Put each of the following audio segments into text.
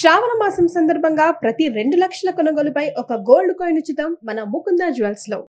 శ్రావణ మాసం సందర్భంగా ప్రతి 2 లక్షల కొనుగోలుపై ఒక గోల్డ్ కాయిన్ ఉచితం మన ముకుంద జ్యువెల్స్ లో.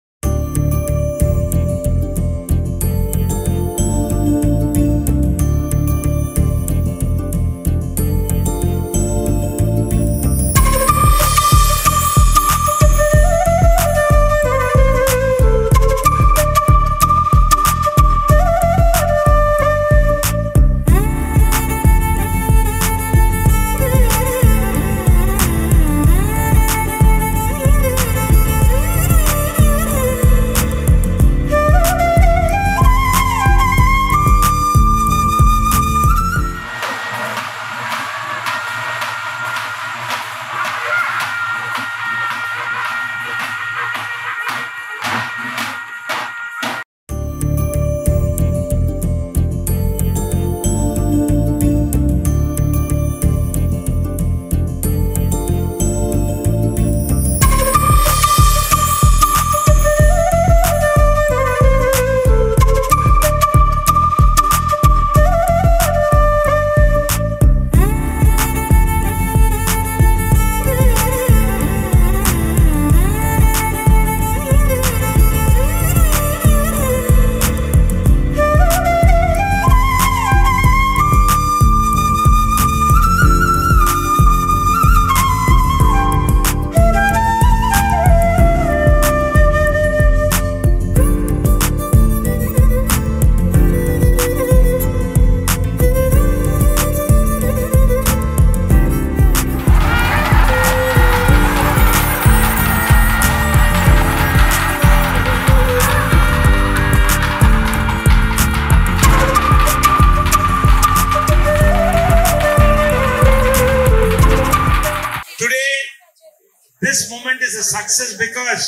This moment is a success because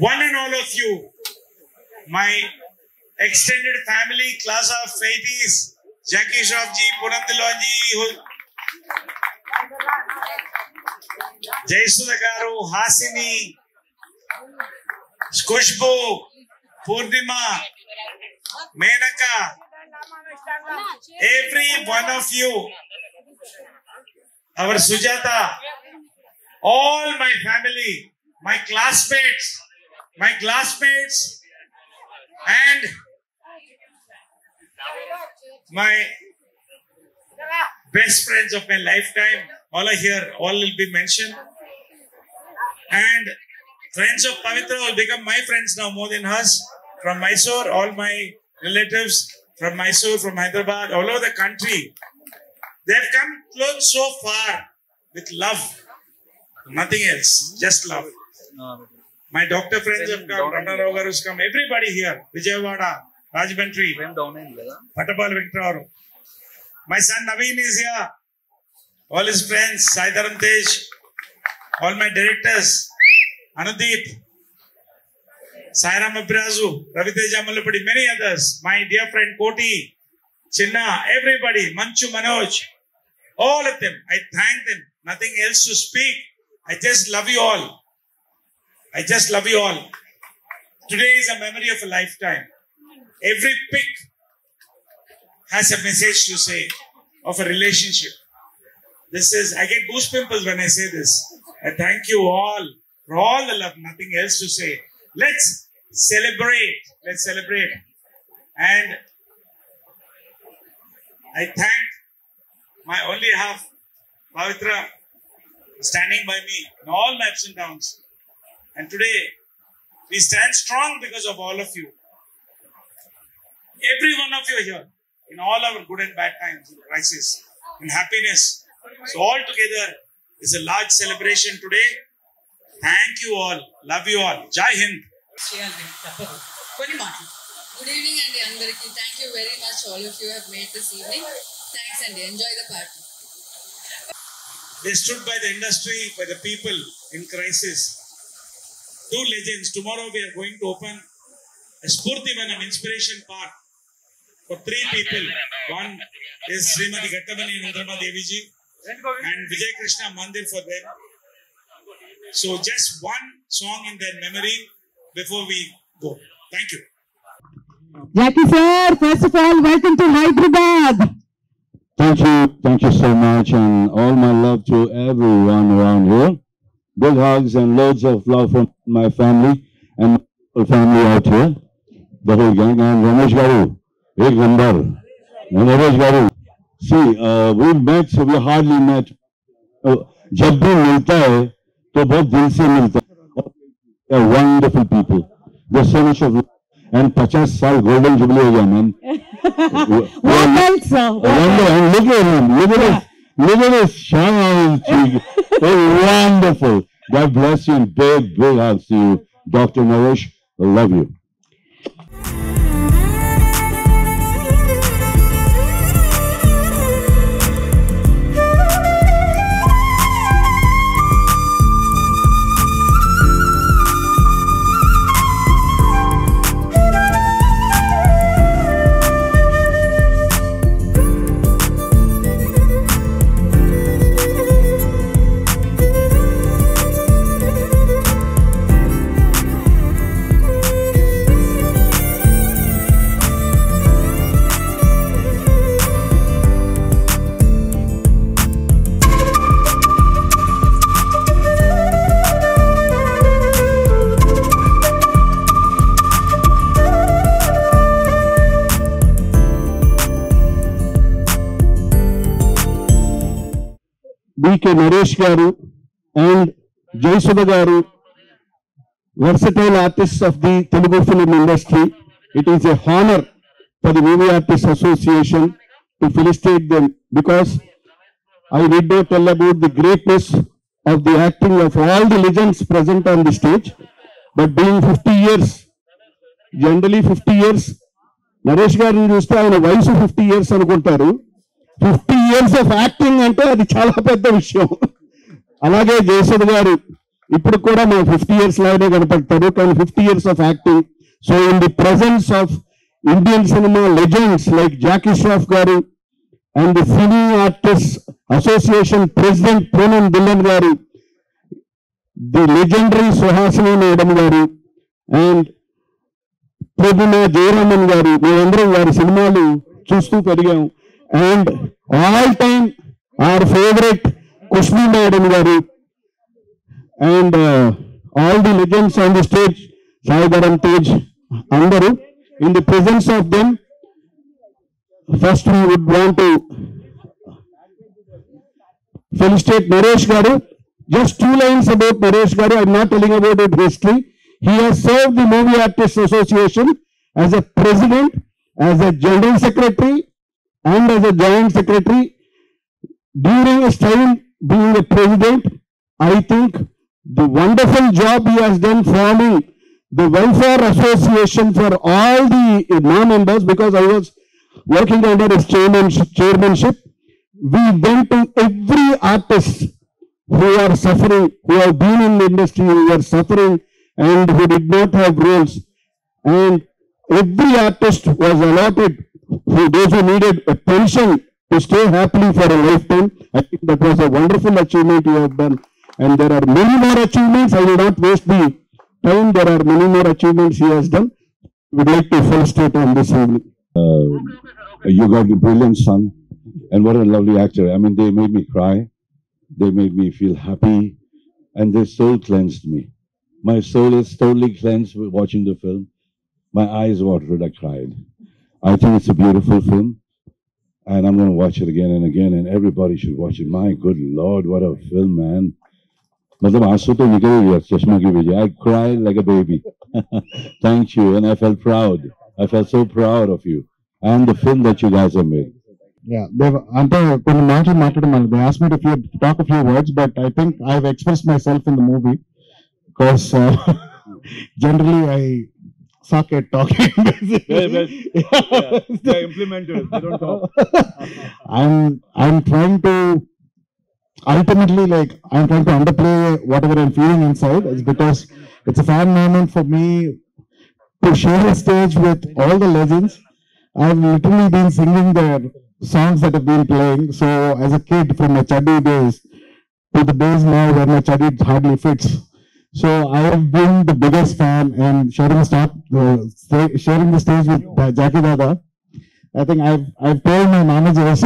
one and all of you, my extended family, class of 80s, Jackie Shroff ji, Punam Dilwan ji, Jayasudha Garu, Hasini, Kushbu, Purnima, Menaka, every one of you, our Sujata, all my family, my classmates, and my best friends of my lifetime, all are here, all will be mentioned. And friends of Pavitra will become my friends now more than hers. From Mysore, all my relatives from Mysore, from Hyderabad, all over the country. They have come close so far with love. Nothing else, just love. My doctor friends have come, Rana Rogar has come, everybody here, Vijayawada, Rajmantri, Patapal Victor. My son Naveen is here, all his friends, Saidaram Tej, all my directors, Anudeep, Sairam Abrazu, Raviteja Malapadi, many others, my dear friend Koti, Chinna, everybody, Manchu Manoj, all of them, I thank them, nothing else to speak. I just love you all. I just love you all. Today is a memory of a lifetime. Every pic has a message to say of a relationship. I get goosebumps when I say this. I thank you all for all the love, nothing else to say. Let's celebrate. Let's celebrate. And I thank my only half, Pavitra, standing by me in all my ups and downs. And today, we stand strong because of all of you. Every one of you here, in all our good and bad times, in crisis, in happiness. So all together is a large celebration today. Thank you all. Love you all. Jai Hind. Good evening and Andariki. Thank you very much. All of you have made this evening. Thanks and enjoy the party. They stood by the industry, by the people in crisis. Two legends. Tomorrow we are going to open a Spurtivanam Inspiration Park for 3 people. One is Srimati Gattamani Nandrama Devi ji and Vijay Krishna Mandir for them. So just one song in their memory before we go. Thank you. Jackie sir, first of all, welcome to Hyderabad. Thank you so much, and all my love to everyone around here. Big hugs and loads of love from my family and my whole family out here, the whole gang. And Ramesh Garu, big number. And Ramesh Garu, see, we met, so we hardly met. जब भी मिलता है तो बहुत दिल से मिलता है. They're wonderful people. There's so much of love. And 50 साल golden jubilee हो गया, man. What else, sir? Wonder, and look at him. Look at his shine. They're wonderful. God bless you and big hugs to you, Dr. Naresh. I love you. B.K. Naresh Garu and Jayasudha Garu, versatile artists of the Telugu film industry. It is a honor for the Movie Artists Association to felicitate them, because I need not tell about the greatness of the acting of all the legends present on the stage. But being 50 years, generally 50 years, Naresh Garu చూస్తే ఆయన వయసు 50 years అనుకుంటారు. 50 years of acting అంటే అది చాలా పెద్ద విషయం. అలాగే జయసుధ గారు ఇప్పుడు కూడా మా 50 years లాగానే కనపడతారు, కానీ 50 years of acting. So in the presence of Indian cinema legends like Jackie Shroff గారు and the film artist association president Poonam Dhillon గారు, ది లెజెండరీ సుహాసిని మేడం గారు అండ్ ప్రొద్దున జయరామన్ గారు, మేమందరం వారి సినిమాలు చూస్తూ పెరిగాం. And all time our favorite Kushmi Madam Garu and all the legends on the stage, Sai Dharam Tej, Andaru. In the presence of them, first we would want to felicitate Naresh Garu. Just 2 lines about Naresh Garu. I'm not telling about his history. He has served the Movie Artists Association as a president, as a general secretary, and as a joint secretary. During his time being a president, I think the wonderful job he has done forming the welfare association for all the non-members, because I was working under his chairmanship. We went to every artist who are suffering, who have been in the industry, who are suffering and who did not have roles. And every artist was allotted, for those who needed a pension to stay happily for a lifetime. I think that was a wonderful achievement you have done. And there are many more achievements. I will not waste the time. There are many more achievements he has done. We would like to felicitate on this evening. You got a brilliant son, and what a lovely actor. I mean, they made me cry. They made me feel happy, and their soul cleansed me. My soul is totally cleansed with watching the film. My eyes watered, I cried. I think it's a beautiful film. And I'm going to watch it again and again, and everybody should watch it. My good Lord, what a film, man. I cried like a baby. Thank you, and I felt proud. I felt so proud of you and the film that you guys have made. Yeah, they asked me to talk a few words, but I think I've expressed myself in the movie, because generally I suck at talking. They're implementers. They don't talk. I'm trying to ultimately, I'm trying to underplay whatever I'm feeling inside. It's because it's a fan moment for me to share a stage with all the legends. I've literally been singing their songs that have been playing. So as a kid, from my chuddy days to the days now where my chuddy hardly fits. So I have been the biggest fan, and sharing the stage with Jackie Dada. I think I've told my managers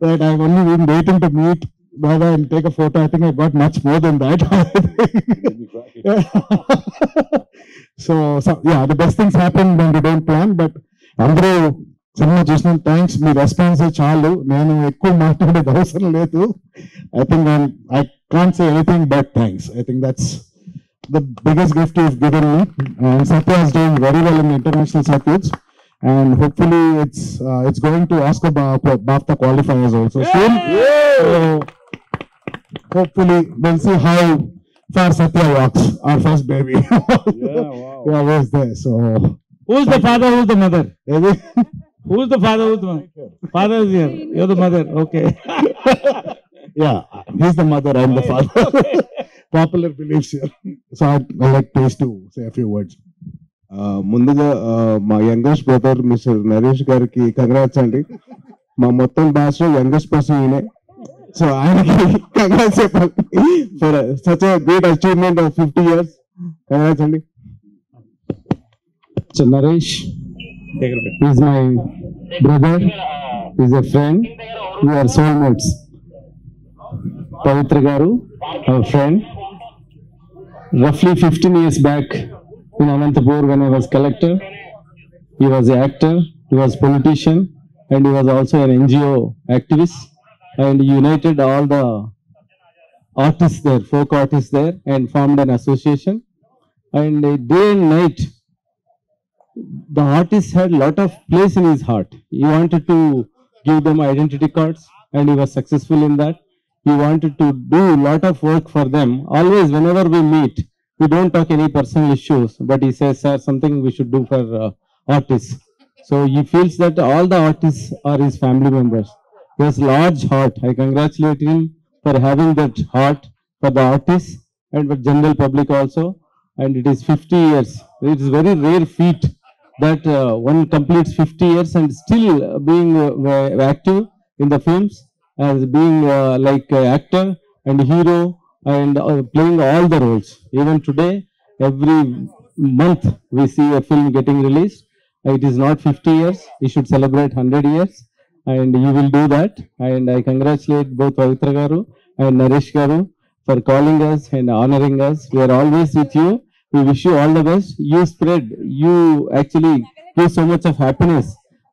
that I've only been waiting to meet Baba and take a photo. I think I got much more than that. So yeah, the best things happen when we don't plan. But అందరూ cinema చూసిన thanks. మీ response చాలు, నేను ఎక్కువ మాట్లాడేది అవసరం లేదు. I think I can't say anything but thanks. I think that's the biggest gift you've given me. And Satya is doing very well in the international circuits. And hopefully it's going to Oscar BAFTA qualifiers also soon. So hopefully we'll see how far Satya walks, our first baby. Yeah, was there. So Who's the father? Who's the mother? Who's the father? Who's the mother? Father is here. You're the mother. Okay. yeah, he's the mother, I'm the father. Popular beliefs here. So I'd like Pace to say a few words. ముందుగా మా youngest brother mister Naresh గారికి congrats అండి. మా మొత్తం భాషలో youngest person ఈయనే. So ఆయనకి congrats చెప్పాలి for such a great achievement of 50 years. Congrats అండి. So Naresh is my brother, is a friend. We are soulmates. Pavitra Garu, our friend. Roughly 15 years back in Anantapur, when I was collector, he was an actor, he was politician, and he was also an NGO activist. And he united all the artists there, folk artists there, and formed an association. And day and night, the artist had a lot of place in his heart. He wanted to give them identity cards, and he was successful in that. He wanted to do a lot of work for them. Always, whenever we meet, we don't talk any personal issues, but he says, sir, something we should do for artists. So he feels that all the artists are his family members. He has large heart. I congratulate him for having that heart for the artists and for general public also. And it is 50 years. It is very rare feat that one completes 50 years and still being active in the films, as being like actor and hero and playing all the roles. Even today, every month we see a film getting released. It is not 50 years. We should celebrate 100 years, and you will do that. And I congratulate both Pavitra Garu and Naresh Garu for calling us and honoring us. We are always with you. We wish you all the best. You actually give so much of happiness,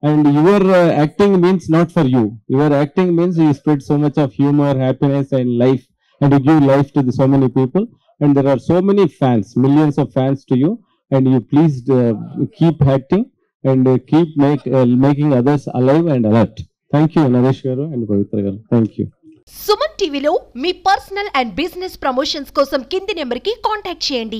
and your acting means not for you. Your acting means you spread so much of humor, happiness and life, and you give life to so many people. And there are so many fans, millions of fans to you, and you please keep acting and keep making others alive and alert. Thank you, Naresh Garu and Pavitra Garu. Thank you. Suman టీవీలో మీ personal and business promotions కోసం కింది నెంబర్కి contact చేయండి.